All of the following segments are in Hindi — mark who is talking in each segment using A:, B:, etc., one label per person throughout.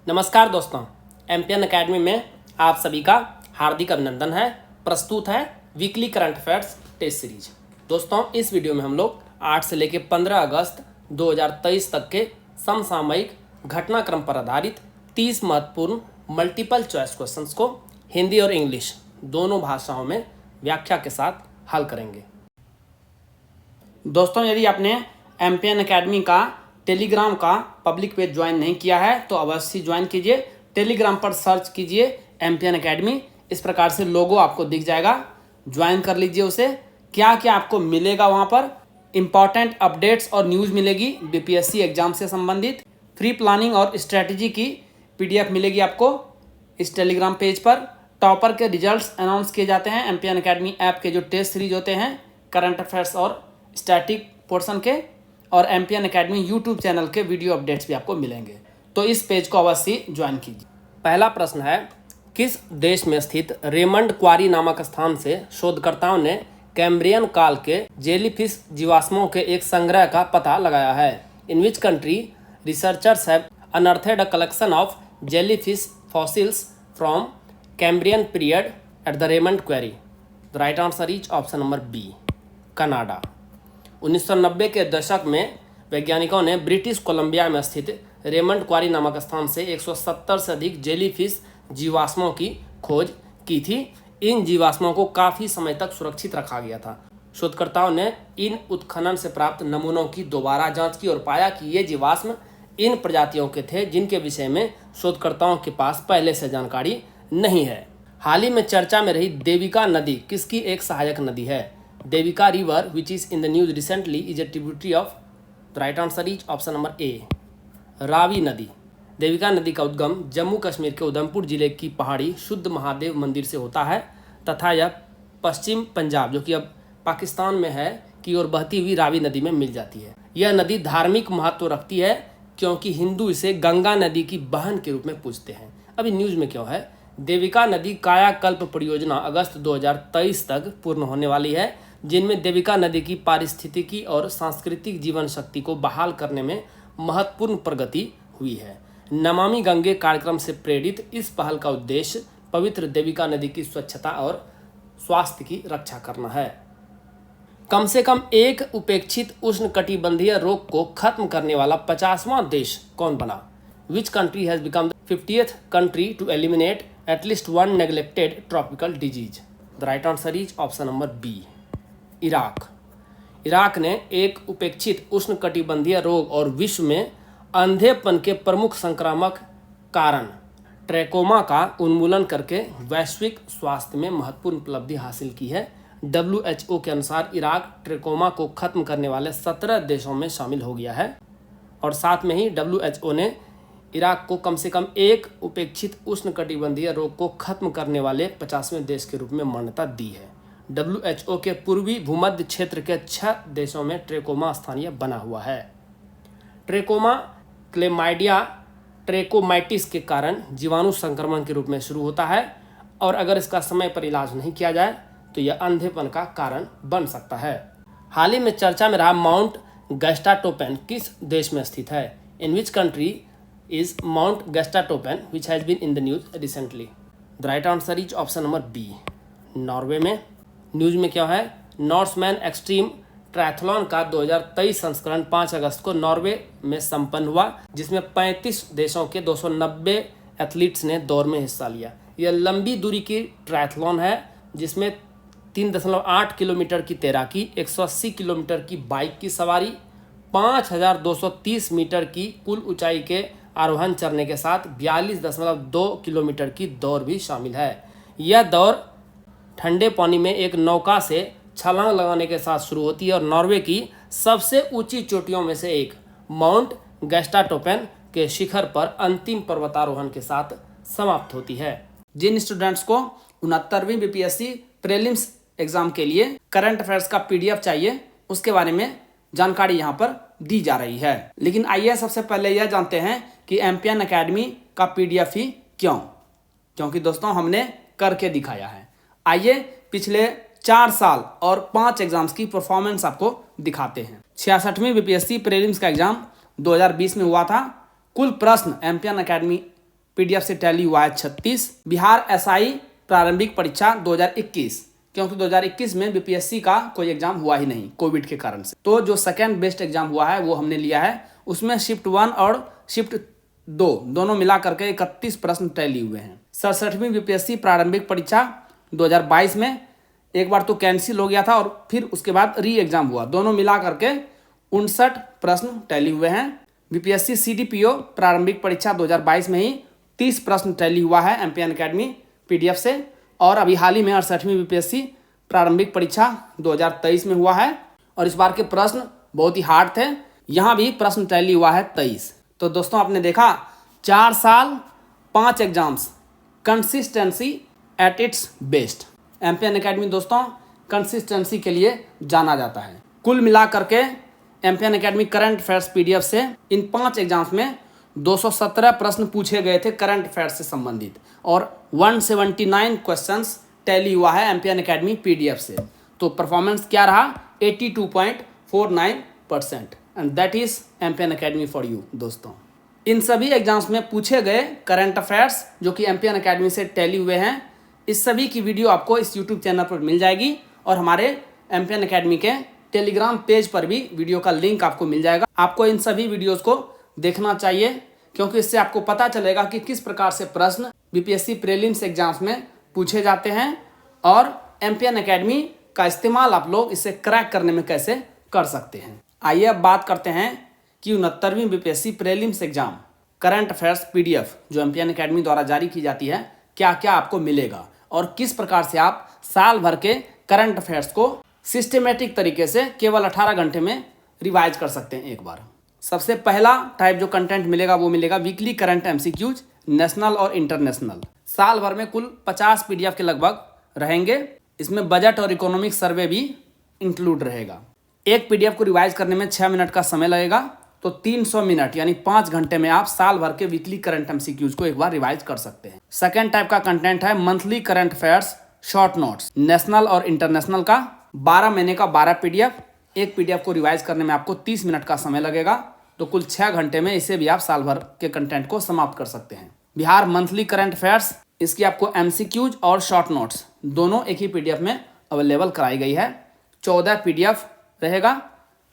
A: नमस्कार दोस्तों, एमपीएन एकेडमी में आप सभी का हार्दिक अभिनंदन है। प्रस्तुत है weekly current affairs test series. दोस्तों, इस वीडियो में हम लोग 8 से लेकर 15 अगस्त 2023 तक के समसामयिक घटनाक्रम पर आधारित 30 महत्वपूर्ण मल्टीपल चॉइस क्वेश्चंस को हिंदी और इंग्लिश दोनों भाषाओं में व्याख्या के साथ हल करेंगे। दोस्तों, यदि आपने एमपीएन एकेडमी का टेलीग्राम का पब्लिक पेज ज्वाइन नहीं किया है तो अवश्य ज्वाइन कीजिए। टेलीग्राम पर सर्च कीजिए एमपीएन एकेडमी, इस प्रकार से लोगो आपको दिख जाएगा, ज्वाइन कर लीजिए उसे। क्या क्या आपको मिलेगा वहाँ पर? इंपॉर्टेंट अपडेट्स और न्यूज़ मिलेगी बीपीएससी एग्जाम से संबंधित। फ्री प्लानिंग और स्ट्रेटजी की पीडीएफ मिलेगी आपको इस टेलीग्राम पेज पर। टॉपर के रिजल्ट्स अनाउंस किए जाते हैं एमपीएन एकेडमी ऐप के जो टेस्ट सीरीज होते हैं करंट अफेयर्स और स्टैटिक पोर्शन के, और एमपीएन एकेडमी यूट्यूब चैनल के वीडियो अपडेट्स भी आपको मिलेंगे। तो इस पेज को अवश्य ज्वाइन कीजिए। पहला प्रश्न है, किस देश में स्थित रेमंड क्वारी नामक स्थान से शोधकर्ताओं ने कैम्ब्रियन काल के जेलीफिश जीवाश्मों के एक संग्रह का पता लगाया है? In which country researchers have unearthed a collection of jellyfish fossils from Cambrian period at the Raymond quarry? The right answer is option number B, Canada. 1990 के दशक में वैज्ञानिकों ने ब्रिटिश कोलंबिया में स्थित रेमंड क्वारी नामक स्थान से 170 से अधिक जेलीफिश जीवाश्मों की खोज की थी। इन जीवाश्मों को काफ़ी समय तक सुरक्षित रखा गया था। शोधकर्ताओं ने इन उत्खनन से प्राप्त नमूनों की दोबारा जांच की और पाया कि ये जीवाश्म इन प्रजातियों के थे जिनके विषय में शोधकर्ताओं के पास पहले से जानकारी नहीं है। हाल ही में चर्चा में रही देविका नदी किसकी एक सहायक नदी है? Devika river which is in the news recently is a tributary of, the right answer is option number ए, रावी नदी। देविका नदी का उद्गम जम्मू कश्मीर के उधमपुर जिले की पहाड़ी शुद्ध महादेव मंदिर से होता है तथा यह पश्चिम पंजाब, जो कि अब पाकिस्तान में है, की ओर बहती हुई रावी नदी में मिल जाती है। यह नदी धार्मिक महत्व रखती है क्योंकि हिंदू इसे गंगा नदी की बहन के रूप में पूजते हैं। अभी न्यूज में क्यों है? देविका नदी कायाकल्प परियोजना अगस्त 2023 तक पूर्ण होने वाली है, जिनमें देविका नदी की पारिस्थितिकी और सांस्कृतिक जीवन शक्ति को बहाल करने में महत्वपूर्ण प्रगति हुई है। नमामि गंगे कार्यक्रम से प्रेरित इस पहल का उद्देश्य पवित्र देविका नदी की स्वच्छता और स्वास्थ्य की रक्षा करना है। कम से कम एक उपेक्षित उष्णकटिबंधीय रोग को खत्म करने वाला 50वां देश कौन बना? Which country has become the 50th country to eliminate at least one neglected tropical disease? The right answer is option number B, Iraq. Iraq ने एक उपेक्षित उष्णकटिबंधीय रोग और विश्व में अंधेपन के प्रमुख संक्रामक कारण ट्रैकोमा का उन्मूलन करके वैश्विक स्वास्थ्य में महत्वपूर्ण उपलब्धि हासिल की है। WHO के अनुसार इराक ट्रैकोमा को खत्म करने वाले 17 देशों में शामिल हो गया है, और साथ में ही WHO ने इराक को कम से कम एक उपेक्षित उष्णकटिबंधीय रोग को खत्म करने वाले 50वें देश के रूप में मान्यता दी है। WHO के पूर्वी भूमध्य क्षेत्र के 6 देशों में ट्रैकोमा स्थानीय बना हुआ है। ट्रैकोमा क्लेमाइडिया ट्रैकोमाइटिस के कारण जीवाणु संक्रमण के रूप में शुरू होता है, और अगर इसका समय पर इलाज नहीं किया जाए तो यह अंधेपन का कारण बन सकता है। हाल ही में चर्चा में रहा माउंट गैस्टाटोपेन किस देश में स्थित है? In which country is Mount Gaustatoppen which has been in the news recently? The right answer is option number B, Norway में। न्यूज में क्या है? नॉर्समैन एक्सट्रीम ट्रायथलॉन का 2023 संस्करण 5 अगस्त को नॉर्वे में संपन्न हुआ, जिसमें 35 देशों के 290 एथलीट्स ने दौड़ में हिस्सा लिया। यह लंबी दूरी की ट्रायथलॉन है जिसमें 3.8 किलोमीटर की तैराकी, 180 किलोमीटर की बाइक की सवारी, 5230 मीटर की कुल ऊंचाई के आरोहण चढ़ने के साथ 42.2 किलोमीटर की दौड़ भी शामिल है। यह दौड़ ठंडे पानी में एक नौका से छलांग लगाने के साथ शुरू होती है और नॉर्वे की सबसे ऊंची चोटियों में से एक माउंट गैस्टाटोपेन के शिखर पर अंतिम पर्वतारोहण के साथ समाप्त होती है। जिन स्टूडेंट्स को 69वीं बीपीएससी प्रीलिम्स एग्जाम के लिए करंट अफेयर्स का पीडीएफ चाहिए, उसके बारे में जानकारी यहाँ पर दी जा रही है। लेकिन आइए सबसे पहले यह जानते हैं कि एमपीएन एकेडमी का पीडीएफ ही क्यों? क्योंकि दोस्तों हमने करके दिखाया है। आइए पिछले 4 साल और 5 एग्जाम्स की परफॉर्मेंस आपको दिखाते हैं। 66वीं बीपीएससी प्रीलिम्स का एग्जाम 2020 में हुआ था। कुल प्रश्न एमपीएन एकेडमी PDF से टैली हुआ है 36। बिहार SI प्रारंभिक परीक्षा 2021, क्योंकि 2021 में BPSC का कोई एग्जाम हुआ ही नहीं कोविड के कारण से, तो जो सेकेंड बेस्ट एग्जाम हुआ है वो हमने लिया है। उसमें शिफ्ट 1 और शिफ्ट 2 दोनों मिला करके 31 प्रश्न टैली हुए हैं। 67वीं BPSC प्रारंभिक परीक्षा 2022 में एक बार तो कैंसिल हो गया था और फिर उसके बाद री एग्जाम हुआ, दोनों मिला करके 59 प्रश्न टैली हुए हैं। BPSC CDPO प्रारंभिक परीक्षा 2022 में ही 30 प्रश्न टैली हुआ है एम्पियन अकेडमी PDF से। और अभी हाल ही में 68वीं BPSC प्रारंभिक परीक्षा 2023 में हुआ है और इस बार के प्रश्न बहुत ही हार्ड थे। यहाँ भी प्रश्न टैली हुआ है 23। तो दोस्तों आपने देखा 4 साल 5 exams, consistency at its best. Ampion academy दोस्तों कंसिस्टेंसी के लिए जाना जाता है। कुल मिला करके Ampion academy current affairs PDF से इन 5 एग्जाम्स में 217 प्रश्न पूछे गए थे करंट अफेयर्स से संबंधित और 179 क्वेश्चंस टैली हुआ है एम्पियन अकेडमी PDF से। तो परफॉर्मेंस क्या रहा 82.49% and that is Ampion academy for you. दोस्तों इन सभी एग्जाम्स में पूछे गए करंट अफेयर्स जो कि एम्पियन अकेडमी से टैली हुए हैं, इस सभी की वीडियो आपको इस यूट्यूब चैनल पर मिल जाएगी और हमारे एम्पियन अकेडमी के टेलीग्राम पेज पर भी वीडियो का लिंक आपको मिल जाएगा। आपको इन सभी वीडियोस को देखना चाहिए क्योंकि इससे आपको पता चलेगा कि किस प्रकार से प्रश्न BPSC प्रीलिम्स एग्जाम्स में पूछे जाते हैं और एम्पियन अकेडमी का इस्तेमाल आप लोग इसे क्रैक करने में कैसे कर सकते हैं। आइए अब बात करते हैं कि 69वीं BPSC prelims exam current affairs PDF जो एम्पियन अकेडमी द्वारा जारी की जाती है क्या क्या आपको मिलेगा और किस प्रकार से आप साल भर के करंट अफेयर्स को सिस्टमेटिक तरीके से केवल 18 घंटे में रिवाइज कर सकते हैं एक बार। सबसे पहला टाइप जो कंटेंट मिलेगा वो मिलेगा वीकली करंट MCQs नेशनल और इंटरनेशनल। साल भर में कुल 50 PDF के लगभग रहेंगे। इसमें बजट और इकोनॉमिक सर्वे भी इंक्लूड रहेगा। एक PDF को रिवाइज करने में 6 मिनट का समय लगेगा, तो 300 मिनट यानी 5 घंटे में आप साल भर के वीकली करंट MCQs को एक बार रिवाइज कर सकते हैं। सेकेंड टाइप का कंटेंट है monthly current affairs short notes national और इंटरनेशनल का 12 महीने का 12 PDF। एक PDF को रिवाइज करने में आपको 30 मिनट का समय लगेगा, तो कुल 6 घंटे में इसे भी आप साल भर के कंटेंट को समाप्त कर सकते हैं। बिहार मंथली करंट अफेयर्स, इसकी आपको MCQs और शॉर्ट नोट्स दोनों एक ही PDF में अवेलेबल कराई गई है। 14 PDF रहेगा,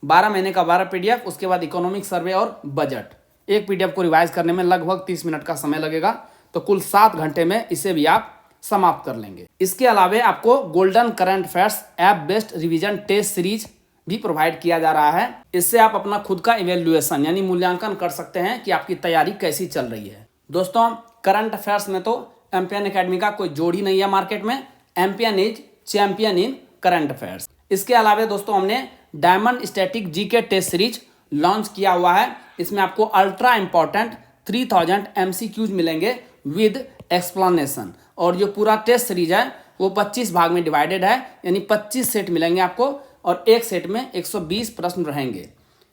A: 12 महीने का 12 PDF, उसके बाद इकोनॉमिक सर्वे और बजट। एक PDF को रिवाइज करने में लगभग 30 मिनट का समय लगेगा, तो कुल 7 घंटे में इसे भी आप समाप्त कर लेंगे। इसके अलावा आपको golden current affairs app based revision test series भी प्रोवाइड किया जा रहा है। इससे आप अपना खुद का इवेल्युएशन यानी मूल्यांकन कर सकते हैं कि आपकी तैयारी कैसी चल रही है। दोस्तों करंट अफेयर्स में तो एम्पियन अकेडमी का कोई जोड़ ही नहीं है मार्केट में। Ampion is champion in current affairs. इसके अलावा दोस्तों हमने diamond static GK test series launch किया हुआ है। इसमें आपको अल्ट्रा इंपॉर्टेंट 3000 MCQs मिलेंगे विद एक्सप्लेनेशन और जो पूरा टेस्ट सीरीज है वो 25 भाग में डिवाइडेड है, यानी 25 सेट मिलेंगे आपको और एक सेट में 120 प्रश्न रहेंगे।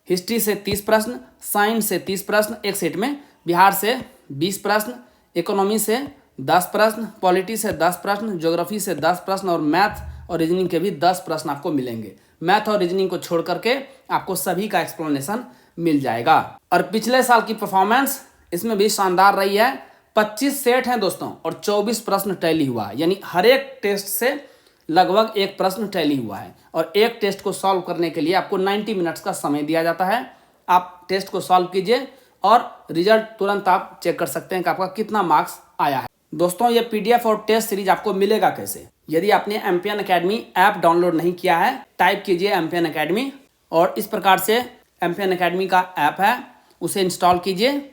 A: हिस्ट्री से 30 प्रश्न, साइंस से 30 प्रश्न एक सेट में, बिहार से 20 प्रश्न, इकोनॉमी से 10 प्रश्न, पॉलिटी से 10 प्रश्न, ज्योग्राफी से 10 प्रश्न और मैथ और रीजनिंग के भी 10 प्रश्न आपको मिलेंगे। मैथ और रीजनिंग को छोड़ करके आपको सभी का एक्सप्लेनेशन मिल जाएगा। और पिछले साल की परफॉर्मेंस इसमें भी शानदार रही है। 25 सेट हैं दोस्तों और 24 प्रश्न टैली हुआ, यानी हर एक टेस्ट से लगभग एक प्रश्न टैली हुआ है और एक टेस्ट को सॉल्व करने के लिए आपको 90 मिनट्स का समय दिया जाता है। आप टेस्ट को सॉल्व कीजिए और रिजल्ट तुरंत आप चेक कर सकते हैं कि आपका कितना मार्क्स आया है। दोस्तों ये PDF और टेस्ट सीरीज आपको मिलेगा कैसे? यदि आपने एम्पियन अकेडमी ऐप डाउनलोड नहीं किया है, टाइप कीजिए एम्पियन अकेडमी और इस प्रकार से एम्पियन अकेडमी का ऐप है उसे इंस्टॉल कीजिए।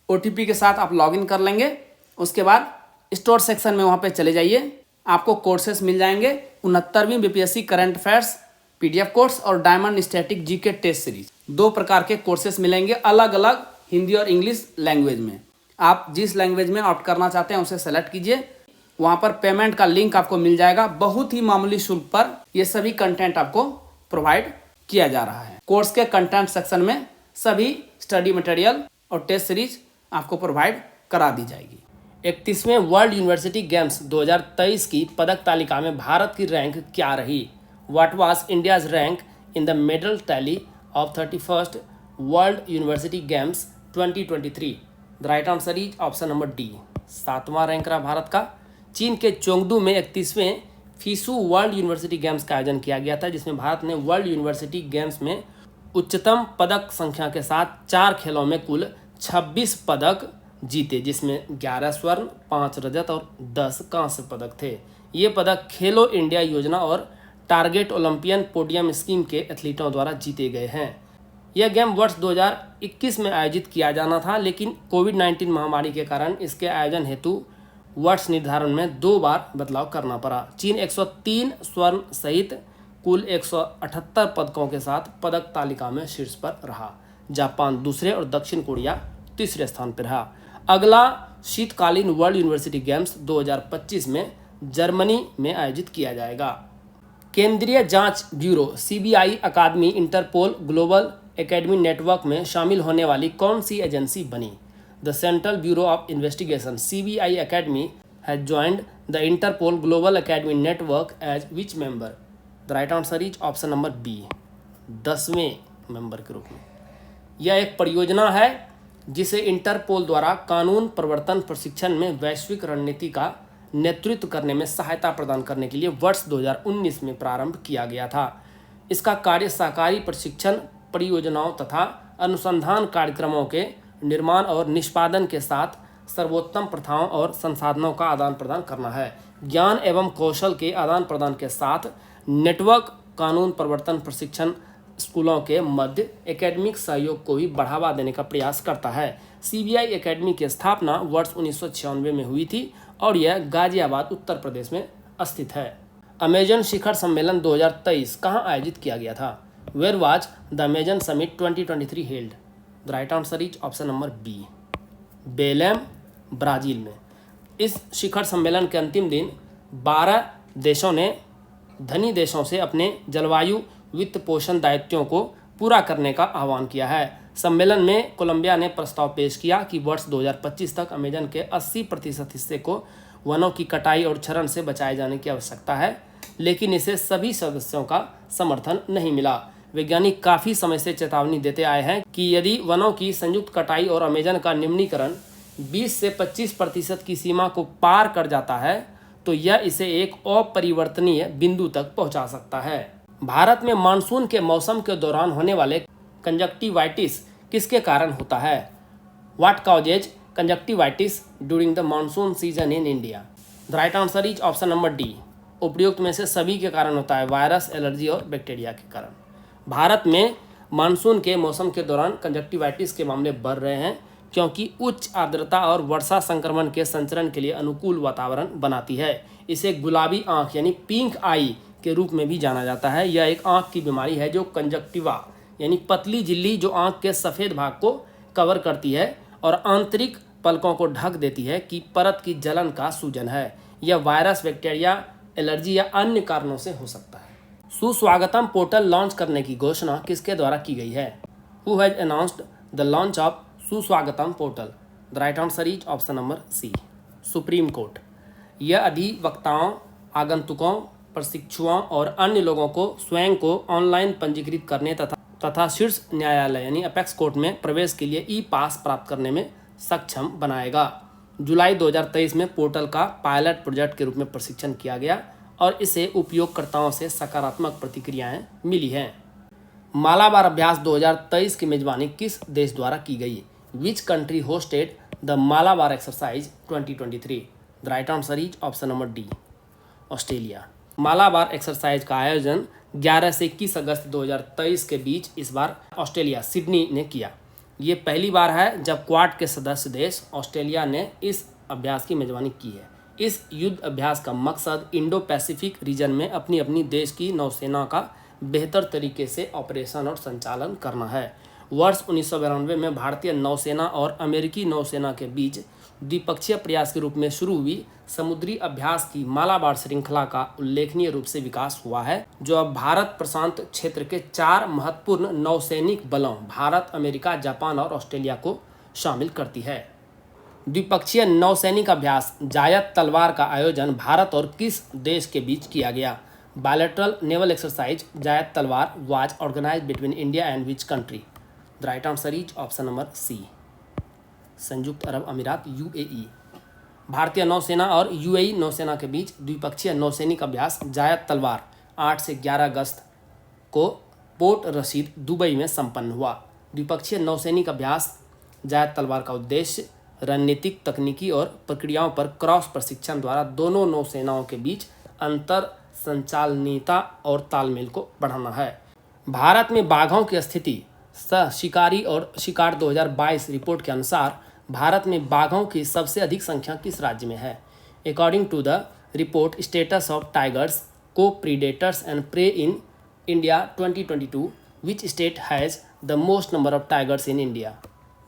A: OTP के साथ आप लॉगिन कर लेंगे। उसके बाद स्टोर सेक्शन में वहाँ पे चले जाइए, आपको कोर्सेस मिल जाएंगे। 69वीं BPSC current affairs PDF course और diamond static GK test series, 2 प्रकार के कोर्सेस मिलेंगे अलग अलग हिंदी और इंग्लिश लैंग्वेज में। आप जिस लैंग्वेज में ऑप्ट करना चाहते हैं उसे सेलेक्ट कीजिए। वहाँ पर पेमेंट का लिंक आपको मिल जाएगा। बहुत ही मामूली शुल्क पर ये सभी कंटेंट आपको प्रोवाइड किया जा रहा है। कोर्स के कंटेंट सेक्शन में सभी स्टडी मटेरियल और टेस्ट सीरीज आपको प्रोवाइड करा दी जाएगी। 31वें वर्ल्ड यूनिवर्सिटी गेम्स 2023 की पदक तालिका में भारत की रैंक क्या रही? What was India's rank in the medal tally of 31st world university games 2023? The right answer is option number D, 7वां रैंक रहा भारत का। चीन के चोंगडू में 31वें फीसू वर्ल्ड यूनिवर्सिटी गेम्स का आयोजन किया गया था, जिसमें भारत ने वर्ल्ड यूनिवर्सिटी गेम्स में उच्चतम पदक संख्या के साथ 4 खेलों में कुल 26 पदक जीते, जिसमें 11 स्वर्ण, 5 रजत और 10 कांस्य पदक थे। ये पदक खेलो इंडिया योजना और टारगेट ओलंपियन पोडियम स्कीम के एथलीटों द्वारा जीते गए हैं। यह गेम वर्ष 2021 में आयोजित किया जाना था, लेकिन कोविड-19 महामारी के कारण इसके आयोजन हेतु वर्ष निर्धारण में 2 बार बदलाव करना पड़ा। चीन 103 स्वर्ण सहित कुल 178 पदकों के साथ पदक तालिका में शीर्ष पर रहा। जापान दूसरे और दक्षिण कोरिया तीसरे स्थान पर रहा। अगला शीतकालीन वर्ल्ड यूनिवर्सिटी गेम्स 2025 में जर्मनी में आयोजित किया जाएगा। केंद्रीय जांच ब्यूरो सीबीआई अकादमी इंटरपोल ग्लोबल एकेडमी नेटवर्क में शामिल होने वाली कौन सी एजेंसी बनी? The central bureau of investigation CBI academy has joined the Interpol global academy network as which member? The right answer is option number B, 10वें मेंबर के रूप में। यह एक परियोजना है जिसे इंटरपोल द्वारा कानून प्रवर्तन प्रशिक्षण में वैश्विक रणनीति का नेतृत्व करने में सहायता प्रदान करने के लिए वर्ष 2019 में प्रारंभ किया गया था। इसका कार्य सहकारी प्रशिक्षण परियोजनाओं तथा अनुसंधान कार्यक्रमों के निर्माण और निष्पादन के साथ सर्वोत्तम प्रथाओं और संसाधनों का आदान प्रदान करना है। ज्ञान एवं कौशल के आदान प्रदान के साथ नेटवर्क कानून प्रवर्तन प्रशिक्षण स्कूलों के मध्य एकेडमिक सहयोग को भी बढ़ावा देने का प्रयास करता है। सीबीआई एकेडमी की स्थापना वर्ष 1996 में हुई थी और यह गाजियाबाद उत्तर प्रदेश में स्थित है। अमेजन शिखर सम्मेलन 2023 कहाँ आयोजित किया गया था? Where was the Amazon summit 2023 held? The right answer is option number B, Belem Brazil में। इस शिखर सम्मेलन के अंतिम दिन 12 देशों ने धनी देशों से अपने जलवायु वित्त पोषण दायित्वों को पूरा करने का आह्वान किया है। सम्मेलन में कोलंबिया ने प्रस्ताव पेश किया कि वर्ष 2025 तक अमेजन के 80% हिस्से को वनों की कटाई और क्षरण से बचाए जाने की आवश्यकता है, लेकिन इसे सभी सदस्यों का समर्थन नहीं मिला। वैज्ञानिक काफ़ी समय से चेतावनी देते आए हैं कि यदि वनों की संयुक्त कटाई और अमेजन का निम्नीकरण 20 से 25% की सीमा को पार कर जाता है तो यह इसे एक अपरिवर्तनीय बिंदु तक पहुंचा सकता है। भारत में मानसून के मौसम के दौरान होने वाले कंजक्टिवाइटिस किसके कारण होता है? What causes conjunctivitis during the monsoon season in India? The right answer is option number D, उपयुक्त में से सभी के कारण होता है, वायरस, एलर्जी और बैक्टीरिया के कारण। भारत में मानसून के मौसम के दौरान कंजक्टिवाइटिस के मामले बढ़ रहे हैं क्योंकि उच्च आर्द्रता और वर्षा संक्रमण के संचरण के लिए अनुकूल वातावरण बनाती है। इसे गुलाबी आंख यानी पिंक आई के रूप में भी जाना जाता है। यह एक आंख की बीमारी है जो कंजक्टिवा यानी पतली झिल्ली जो आंख के सफ़ेद भाग को कवर करती है और आंतरिक पलकों को ढक देती है कि परत की जलन का सूजन है। यह वायरस, बैक्टीरिया, एलर्जी या अन्य कारणों से हो सकता है। सुस्वागतम पोर्टल लॉन्च करने की घोषणा किसके द्वारा की गई है? Who has announced the launch of Suswagatam portal? The right answer is option number C, supreme court. यह अधिवक्ताओं, आगंतुकों, प्रशिक्षुओं और अन्य लोगों को स्वयं को ऑनलाइन पंजीकृत करने तथा शीर्ष न्यायालय यानी अपेक्स कोर्ट में प्रवेश के लिए ई पास प्राप्त करने में सक्षम बनाएगा। जुलाई 2023 में पोर्टल का पायलट प्रोजेक्ट के रूप में प्रशिक्षण किया गया और इसे उपयोगकर्ताओं से सकारात्मक प्रतिक्रियाएं मिली हैं। मालाबार अभ्यास 2023 की मेजबानी किस देश द्वारा की गई? Which country hosted the Malabar exercise 2023? The right answer is option number D, Australia. Malabar exercise का आयोजन 11 से 21 अगस्त 2023 के बीच इस बार ऑस्ट्रेलिया सिडनी ने किया। ये पहली बार है जब क्वाड के सदस्य देश ऑस्ट्रेलिया ने इस अभ्यास की मेजबानी की है। इस युद्ध अभ्यास का मकसद इंडो पैसिफिक रीजन में अपनी अपनी देश की नौसेना का बेहतर तरीके से ऑपरेशन और संचालन करना है। वर्ष 1992 में भारतीय नौसेना और अमेरिकी नौसेना के बीच द्विपक्षीय प्रयास के रूप में शुरू हुई समुद्री अभ्यास की मालाबार श्रृंखला का उल्लेखनीय रूप से विकास हुआ है, जो अब भारत प्रशांत क्षेत्र के 4 महत्वपूर्ण नौसैनिक बलों भारत, अमेरिका, जापान और ऑस्ट्रेलिया को शामिल करती है। द्विपक्षीय नौसैनिक अभ्यास जायद तलवार का आयोजन भारत और किस देश के बीच किया गया? Bilateral naval exercise Zayed Talwar was organised between India and which country? The right answer is option number C, संयुक्त अरब अमीरात यूएई। भारतीय नौसेना और यूएई नौसेना के बीच द्विपक्षीय नौसैनिक अभ्यास जायद तलवार 8 से 11 अगस्त को पोर्ट रशीद दुबई में संपन्न हुआ। द्विपक्षीय नौसैनिक अभ्यास जायद तलवार का उद्देश्य रणनीतिक, तकनीकी और प्रक्रियाओं पर क्रॉस प्रशिक्षण द्वारा दोनों नौसेनाओं के बीच अंतर संचालनीयता और तालमेल को बढ़ाना है। भारत में बाघों की स्थिति सह शिकारी और शिकार 2022 रिपोर्ट के अनुसार भारत में बाघों की सबसे अधिक संख्या किस राज्य में है? According to the report status of tigers co predators and prey in India 2022, which state has the most number of tigers in India?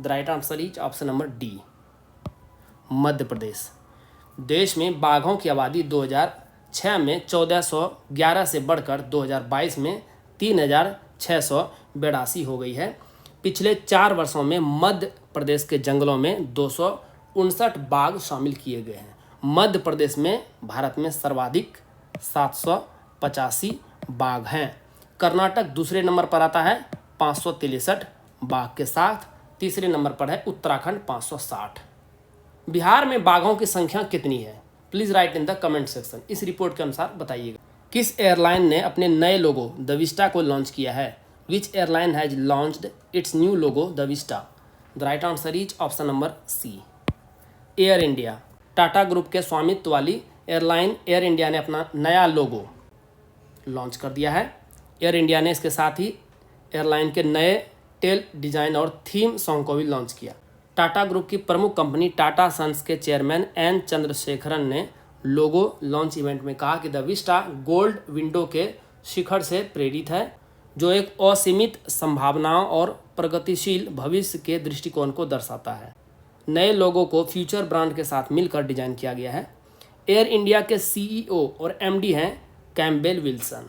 A: The right answer is option number D, Madhya Pradesh. देश में बाघों की आबादी 2006 में 1411 से बढ़कर 2022 में 3682 हो गई है। पिछले 4 वर्षों में मध्य प्रदेश के जंगलों में 259 बाघ शामिल किए गए हैं। मध्य प्रदेश में भारत में सर्वाधिक 785 बाघ हैं। कर्नाटक दूसरे नंबर पर आता है 563 बाघ के साथ। तीसरे नंबर पर है उत्तराखंड 560। बिहार में बाघों की संख्या कितनी है? Please write in the comment section. इस रिपोर्ट के अनुसार बताइएगा। किस एयरलाइन ने अपने नए लोगो द विस्टा को लॉन्च किया है? Which airline has launched its new logo the Vista? The right answer is option number C, Air India. Tata group के स्वामित्व वाली एयरलाइन एयर इंडिया ने अपना नया लोगो लॉन्च कर दिया है। एयर इंडिया ने इसके साथ ही एयरलाइन के नए टेल डिजाइन और थीम सॉन्ग को भी लॉन्च किया। टाटा ग्रुप की प्रमुख कंपनी टाटा सन्स के चेयरमैन एन चंद्रशेखरन ने लोगो लॉन्च इवेंट में कहा कि द विस्टा गोल्ड विंडो के शिखर से प्रेरित है, जो एक असीमित संभावनाओं और प्रगतिशील भविष्य के दृष्टिकोण को दर्शाता है। नए लोगों को फ्यूचर ब्रांड के साथ मिलकर डिजाइन किया गया है। एयर इंडिया के सीईओ और एमडी हैं कैम्पबेल विल्सन।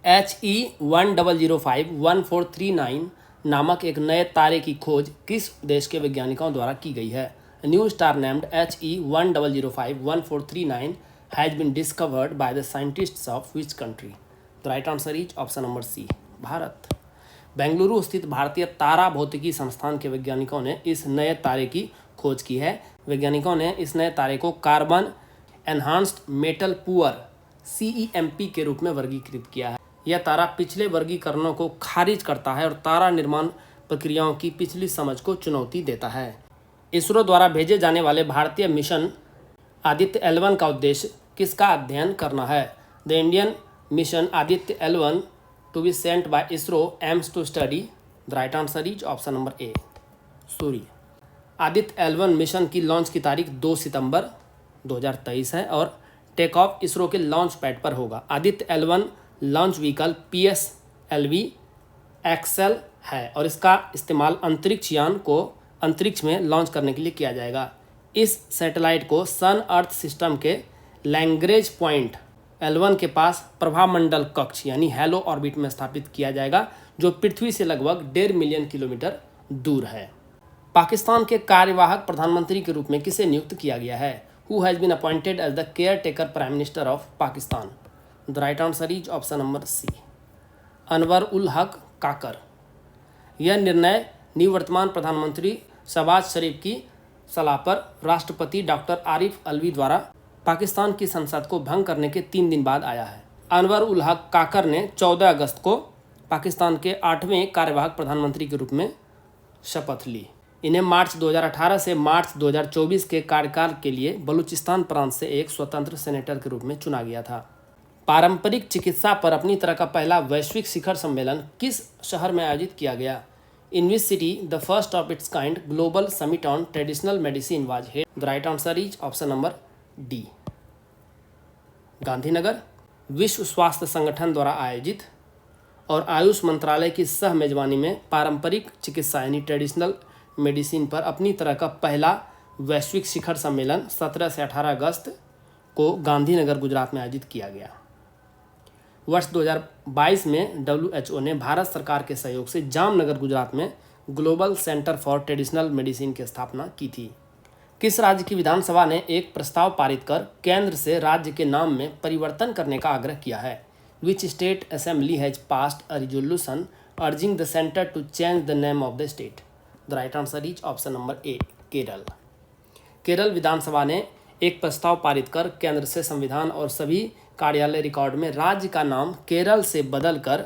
A: HE1005-1439 नामक एक नए तारे की खोज किस देश के वैज्ञानिकों द्वारा की गई है? New star named HE1005-1439 has been discovered by the scientists of which country? The right answer is option number C, Bharat. Bengaluru स्थित भारतीय तारा भौतिकी संस्थान के वैज्ञानिकों ने इस नए तारे की खोज की है। वैज्ञानिकों ने इस नए तारे को carbon enhanced metal poor CEMP के रूप में वर्गीकृत किया है। यह तारा पिछले वर्गीकरणों को खारिज करता है और तारा निर्माण प्रक्रियाओं की पिछली समझ को चुनौती देता है। इसरो द्वारा भेजे जाने वाले भारतीय मिशन आदित्य L1 का उद्देश्य किसका अध्ययन करना है? The Indian mission Aditya L1 to be sent by ISRO aims to study. The right answer is option number A, सूर्य। आदित्य L1 मिशन की लॉन्च की तारीख 2 सितंबर 2023 है और टेक ऑफ इसरो के लॉन्च पैड पर होगा। Aditya L1 launch vehicle PSLV XL है और इसका इस्तेमाल अंतरिक्ष यान को अंतरिक्ष में लॉन्च करने के लिए किया जाएगा। इस सैटेलाइट को सन अर्थ सिस्टम के लैग्रेंज पॉइंट L1 के पास प्रभामंडल कक्ष यानी हैलो ऑर्बिट में स्थापित किया जाएगा, जो पृथ्वी से लगभग 1.5 मिलियन किलोमीटर दूर है। पाकिस्तान के कार्यवाहक प्रधानमंत्री के रूप में किसे नियुक्त किया गया है? Who has been appointed as the care taker prime minister of Pakistan? The right answer is option number C, Anwar ul Haq Kakar. यह निर्णय निवर्तमान प्रधानमंत्री शहबाज शरीफ की सलाह पर राष्ट्रपति डॉक्टर आरिफ अलवी द्वारा पाकिस्तान की संसद को भंग करने के 3 दिन बाद आया है। अनवर उल हक काकर ने 14 अगस्त को पाकिस्तान के 8वें कार्यवाहक प्रधानमंत्री के रूप में शपथ ली। इन्हें मार्च 2018 से मार्च 2024 के कार्यकाल के लिए बलूचिस्तान प्रांत से एक स्वतंत्र सेनेटर के रूप में चुना गया था। पारंपरिक चिकित्सा पर अपनी तरह का पहला वैश्विक शिखर सम्मेलन किस शहर में आयोजित किया गया? In which city the first of its kind global summit on traditional medicine was held? The right answer is option number D, Gandhinagar. विश्व स्वास्थ्य संगठन द्वारा आयोजित और आयुष मंत्रालय की सह मेजबानी में पारंपरिक चिकित्सा यानी ट्रेडिशनल मेडिसिन पर अपनी तरह का पहला वैश्विक शिखर सम्मेलन 17 से 18 अगस्त को गांधीनगर गुजरात में आयोजित किया गया। वर्ष 2022 में WHO ने भारत सरकार के सहयोग से जामनगर गुजरात में global centre for traditional medicine की स्थापना की थी। किस राज्य की विधानसभा ने एक प्रस्ताव पारित कर केंद्र से राज्य के नाम में परिवर्तन करने का आग्रह किया है? Which state assembly has passed a resolution urging the centre to change the name of the state? The right answer is option number A, Kerala. Kerala विधानसभा ने एक प्रस्ताव पारित कर केंद्र से संविधान और सभी कार्यालय रिकॉर्ड में राज्य का नाम केरल से बदलकर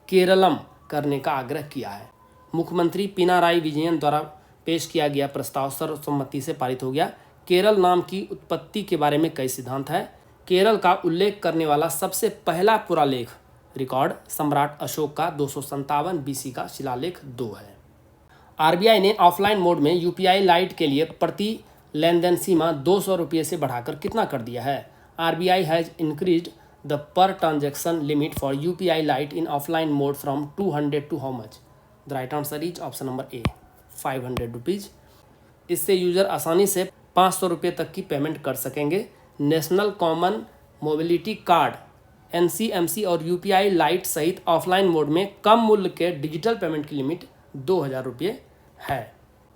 A: केरलम करने का आग्रह किया है। मुख्यमंत्री पिनाराई विजयन द्वारा पेश किया गया प्रस्ताव सर्वसम्मति से पारित हो गया। केरल नाम की उत्पत्ति के बारे में कई सिद्धांत है। केरल का उल्लेख करने वाला सबसे पहला पुरालेख रिकॉर्ड सम्राट अशोक का 257 बीसी का शिलालेख 2 है। आरबीआई ने ऑफलाइन मोड में यूपीआई लाइट के लिए प्रति लेनदेन सीमा 200 रुपये से बढ़ाकर कितना कर दिया है? RBI has increased the per transaction limit for UPI lite in offline mode from 200 to how much? The right answer is option number A 500 rupees. इससे यूजर आसानी से 500 रुपये तक की पेमेंट कर सकेंगे। National common mobility card NCMC और यूपीआई लाइट सहित ऑफलाइन मोड में कम मूल्य के डिजिटल पेमेंट की लिमिट 2000 रुपये है।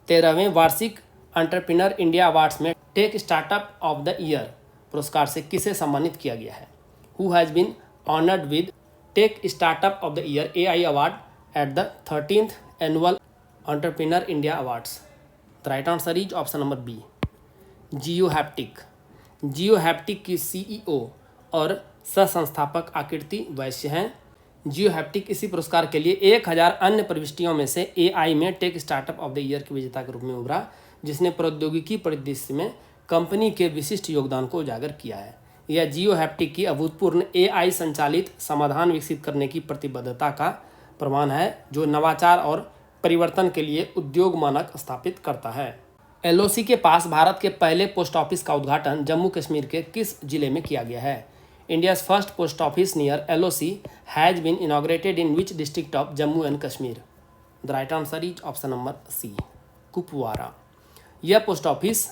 A: 13वें वार्षिक एंटरप्रेन्योर इंडिया अवार्ड्स में tech startup of the year पुरस्कार से किसे सम्मानित किया गया है? Who has been honoured with tech startup of the year AI award at the 13th annual entrepreneur India awards? The right answer is option number B Jio Haptik. Jio Haptik की सीईओ और सह संस्थापक आकृति वैश्य हैं। जियो हैप्टिक इसी पुरस्कार के लिए 1000 अन्य प्रविष्टियों में से एआई में tech startup of the year के विजेता के रूप में उभरा, जिसने प्रौद्योगिकी परिदृश्य में कंपनी के विशिष्ट योगदान को उजागर किया है। यह जियो हैप्टिक की अभूतपूर्व एआई संचालित समाधान विकसित करने की प्रतिबद्धता का प्रमाण है, जो नवाचार और परिवर्तन के लिए उद्योग मानक स्थापित करता है। एलओसी के पास भारत के पहले पोस्ट ऑफिस का उद्घाटन जम्मू कश्मीर के किस जिले में किया गया है? India's first post office near LOC has been inaugurated in which district of Jammu and Kashmir? The right answer is option number C Kupwara. यह पोस्ट ऑफिस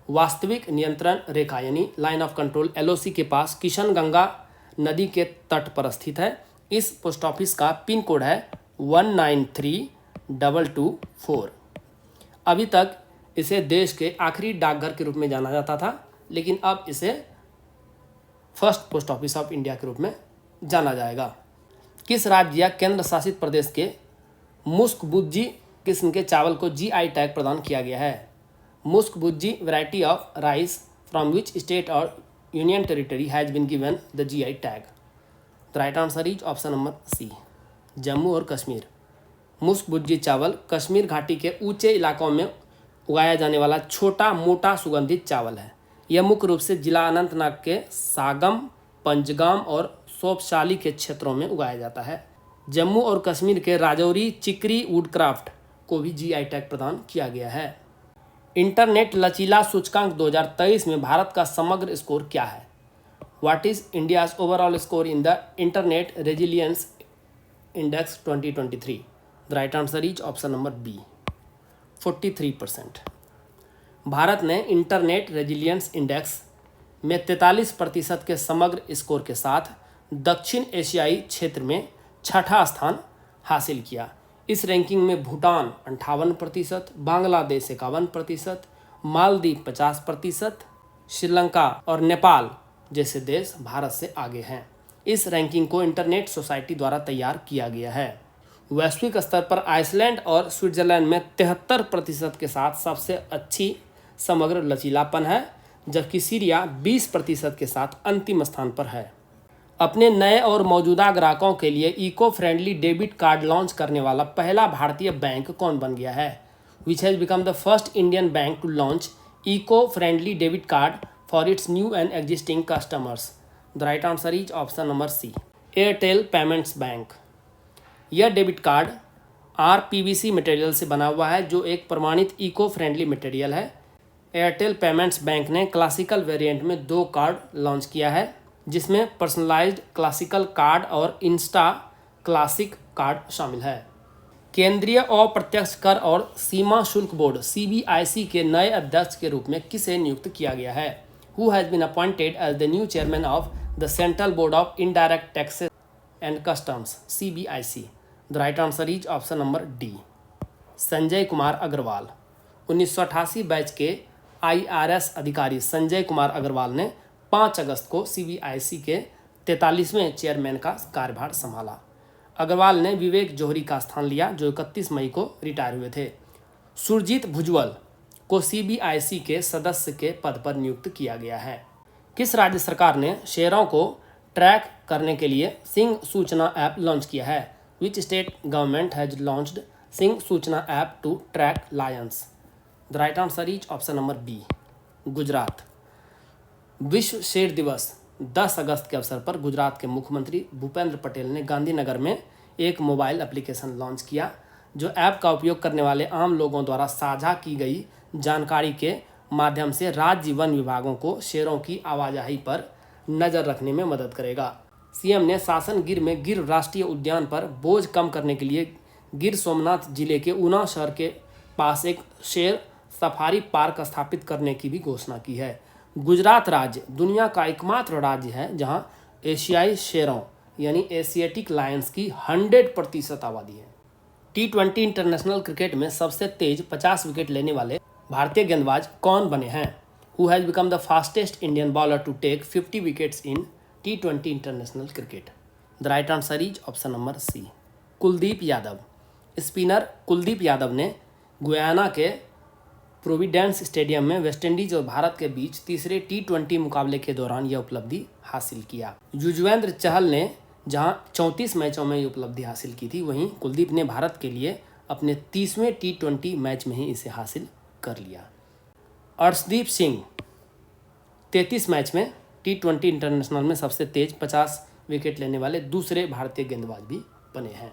A: वास्तविक नियंत्रण रेखा यानी लाइन ऑफ कंट्रोल एलओसी के पास किशन गंगा नदी के तट पर स्थित है। इस पोस्ट ऑफिस का पिन कोड है 193224। अभी तक इसे देश के आखिरी डाकघर के रूप में जाना जाता था, लेकिन अब इसे first post office of India के रूप में जाना जाएगा। किस राज्य या केंद्र शासित प्रदेश के मुस्कबुज्जी किस्म के चावल को जीआई टैग प्रदान किया गया है? Mushkbudji variety of rice from which state और union territory has been given the GI tag? The right answer is option number C Jammu और कश्मीर। मुस्कबुज्जी चावल कश्मीर घाटी के ऊंचे इलाकों में उगाया जाने वाला छोटा मोटा सुगंधित चावल है। यह मुख्य रूप से जिला अनंतनाग के सागम, पंजगाम और सोपशाली के क्षेत्रों में उगाया जाता है। जम्मू और कश्मीर के राजौरी चिकरी वुडक्राफ्ट को भी जीआई टैग प्रदान किया गया है। इंटरनेट लचीला सूचकांक 2023 में भारत का समग्र स्कोर क्या है? What is India's overall score in the internet resilience index 2023? The right answer is option number B 43%। Bharat ने इंटरनेट रेजिलियंस इंडेक्स में 43% के समग्र स्कोर के साथ दक्षिण एशियाई क्षेत्र में छठा स्थान हासिल किया। इस रैंकिंग में भूटान 58%, बांग्लादेश 51%, मालदीव 50%, श्रीलंका और नेपाल जैसे देश भारत से आगे हैं। इस रैंकिंग को इंटरनेट सोसाइटी द्वारा तैयार किया गया है। वैश्विक स्तर पर आइसलैंड और स्विट्जरलैंड में 73% के साथ सबसे अच्छी समग्र लचीलापन है, जबकि सीरिया 20% के साथ अंतिम स्थान पर है। अपने नए और मौजूदा ग्राहकों के लिए eco friendly debit card launch करने वाला पहला भारतीय बैंक कौन बन गया है? Which has become the first Indian bank to launch eco friendly debit card for its new and existing customers? The right answer is option number C Airtel payments bank. यह डेबिट कार्ड आरपीवीसी मटेरियल से बना हुआ है, जो एक प्रमाणित इको फ्रेंडली मटेरियल है। एयरटेल पेमेंट्स बैंक ने क्लासिकल वेरिएंट में 2 कार्ड लॉन्च किया है, जिसमें पर्सनलाइज्ड क्लासिकल कार्ड और इंस्टा क्लासिक कार्ड शामिल है। केंद्रीय अप्रत्यक्ष कर और सीमा शुल्क बोर्ड सीबीआईसी के नए अध्यक्ष के रूप में किसे नियुक्त किया गया है? Who has been appointed as the new chairman of the central board of indirect taxes and customs CBIC? The right answer is option number D Sanjay Kumar Agrawal. 1988 batch के आईआरएस अधिकारी संजय कुमार अग्रवाल ने 5 अगस्त को सीबीआईसी के 43वें चेयरमैन का कार्यभार संभाला। अग्रवाल ने विवेक जौहरी का स्थान लिया, जो 31 मई को रिटायर हुए थे। सुरजीत भुजबल को CBIC के सदस्य के पद पर नियुक्त किया गया है। किस राज्य सरकार ने शेरों को ट्रैक करने के लिए सिंह सूचना ऐप लॉन्च किया है? Which state government has launched Sinh Suchna app to track lions? The right answer is option number B, Gujarat. विश्व शेर दिवस 10 अगस्त के अवसर पर गुजरात के मुख्यमंत्री भूपेंद्र पटेल ने गांधीनगर में एक मोबाइल एप्लीकेशन लॉन्च किया, जो ऐप का उपयोग करने वाले आम लोगों द्वारा साझा की गई जानकारी के माध्यम से राज्य वन विभागों को शेरों की आवाजाही पर नज़र रखने में मदद करेगा। सीएम ने शासन गिर में गिर राष्ट्रीय उद्यान पर बोझ कम करने के लिए गिर सोमनाथ जिले के ऊना शहर के पास एक शेर सफारी पार्क स्थापित करने की भी घोषणा की है। गुजरात राज्य दुनिया का एकमात्र राज्य है जहां एशियाई शेरों यानी एशियाटिक लायंस की 100% आबादी है। T20 इंटरनेशनल क्रिकेट में सबसे तेज 50 विकेट लेने वाले भारतीय गेंदबाज कौन बने हैं? Who has become the fastest Indian bowler to take 50 wickets in T20 international cricket? The right answer is option number C, Kuldeep Yadav. Spinner Kuldeep Yadav ने गुयाना के प्रोविडेंस स्टेडियम में वेस्टइंडीज और भारत के बीच तीसरे T20 मुकाबले के दौरान यह उपलब्धि हासिल किया। युजवेंद्र चहल ने जहां 34 मैचों में ये उपलब्धि हासिल की थी, वहीं कुलदीप ने भारत के लिए अपने 30वें T20 मैच में ही इसे हासिल कर लिया। अर्शदीप सिंह 33 मैच में T20 इंटरनेशनल में सबसे तेज 50 विकेट लेने वाले दूसरे भारतीय गेंदबाज भी बने हैं।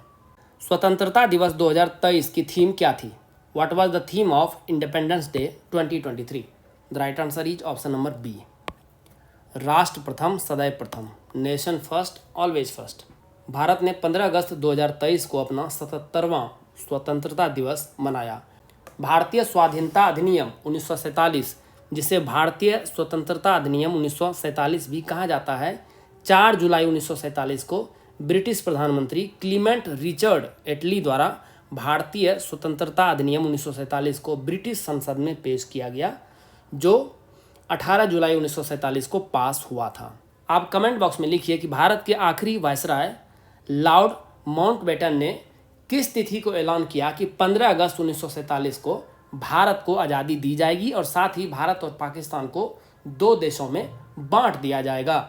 A: स्वतंत्रता दिवस 2023 की थीम क्या थी? What was the theme of independence day 2023? The right answer is option number B, राष्ट्र प्रथम सदैव प्रथम, nation first always first. Bharat ने 15 अगस्त 2023 को अपना 77वां स्वतंत्रता दिवस मनाया। भारतीय स्वाधीनता अधिनियम 1947, जिसे भारतीय स्वतंत्रता अधिनियम 1947 भी कहा जाता है, 4 जुलाई 1947 को ब्रिटिश प्रधानमंत्री क्लीमेंट रिचर्ड एटली द्वारा भारतीय स्वतंत्रता अधिनियम 1947 को ब्रिटिश संसद में पेश किया गया, जो 18 जुलाई 1947 को पास हुआ था। आप कमेंट बॉक्स में लिखिए कि भारत के आखिरी वायसराय लॉर्ड माउंटबेटन ने किस तिथि को ऐलान किया कि 15 अगस्त 1947 को भारत को आज़ादी दी जाएगी और साथ ही भारत और पाकिस्तान को 2 देशों में बांट दिया जाएगा।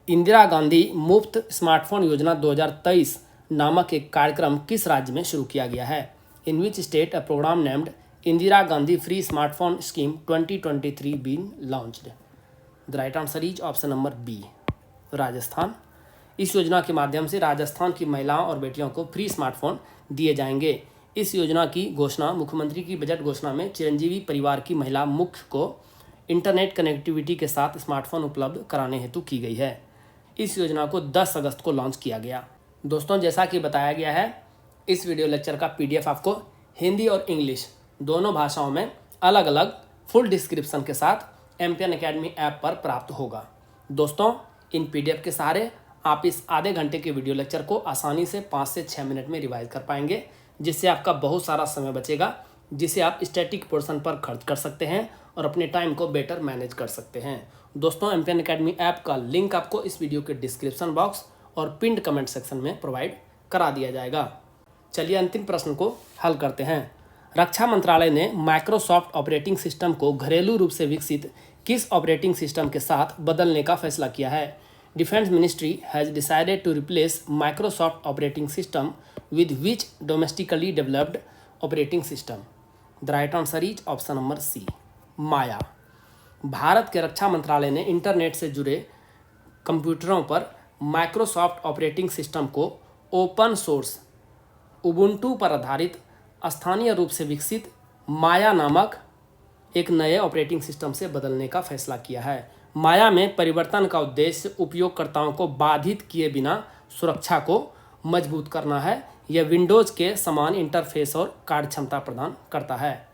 A: इंदिरा गांधी मुफ्त स्मार्टफोन योजना 2023 नामक एक कार्यक्रम किस राज्य में शुरू किया गया है? In which state a program named Indira Gandhi free smartphone scheme 2023 been launched? The right answer is option number B, Rajasthan. इस योजना के माध्यम से राजस्थान की महिलाओं और बेटियों को फ्री स्मार्टफोन दिए जाएंगे। इस योजना की घोषणा मुख्यमंत्री की बजट घोषणा में चिरंजीवी परिवार की महिला मुख्य को इंटरनेट कनेक्टिविटी के साथ स्मार्टफोन उपलब्ध कराने हेतु की गई है। इस योजना को 10 अगस्त को लॉन्च किया गया। दोस्तों, जैसा कि बताया गया है, इस वीडियो लेक्चर का PDF आपको हिंदी और इंग्लिश दोनों भाषाओं में अलग अलग फुल डिस्क्रिप्शन के साथ एमपीएन एकेडमी ऐप पर प्राप्त होगा। दोस्तों, इन PDF के सहारे आप इस आधे घंटे के वीडियो लेक्चर को आसानी से 5 से 6 मिनट में रिवाइज कर पाएंगे, जिससे आपका बहुत सारा समय बचेगा, जिसे आप स्टैटिक पोर्शन पर खर्च कर सकते हैं और अपने टाइम को बेटर मैनेज कर सकते हैं। दोस्तों, एमपीएन एकेडमी ऐप का लिंक आपको इस वीडियो के डिस्क्रिप्शन बॉक्स और पिंड कमेंट सेक्शन में प्रोवाइड करा दिया जाएगा। चलिए अंतिम प्रश्न को हल करते हैं। रक्षा मंत्रालय ने माइक्रोसॉफ्ट ऑपरेटिंग सिस्टम को घरेलू रूप से विकसित किस ऑपरेटिंग सिस्टम के साथ बदलने का फैसला किया है? Defence ministry has decided to replace Microsoft operating system with which domestically developed operating system? The right answer is option number C, Maya. Bharat के रक्षा मंत्रालय ने इंटरनेट से जुड़े कंप्यूटरों पर माइक्रोसॉफ्ट ऑपरेटिंग सिस्टम को ओपन सोर्स उबुंटू पर आधारित स्थानीय रूप से विकसित माया नामक एक नए ऑपरेटिंग सिस्टम से बदलने का फैसला किया है। माया में परिवर्तन का उद्देश्य उपयोगकर्ताओं को बाधित किए बिना सुरक्षा को मजबूत करना है। यह विंडोज़ के समान इंटरफेस और कार्यक्षमता प्रदान करता है।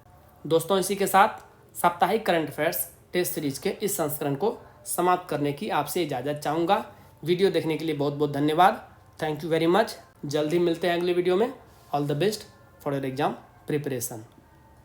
A: दोस्तों, इसी के साथ साप्ताहिक करंट अफेयर्स टेस्ट सीरीज के इस संस्करण को समाप्त करने की आपसे इजाज़त चाहूँगा। वीडियो देखने के लिए बहुत बहुत धन्यवाद। Thank you very much. जल्दी मिलते हैं अगले वीडियो में। All the best for your exam preparation.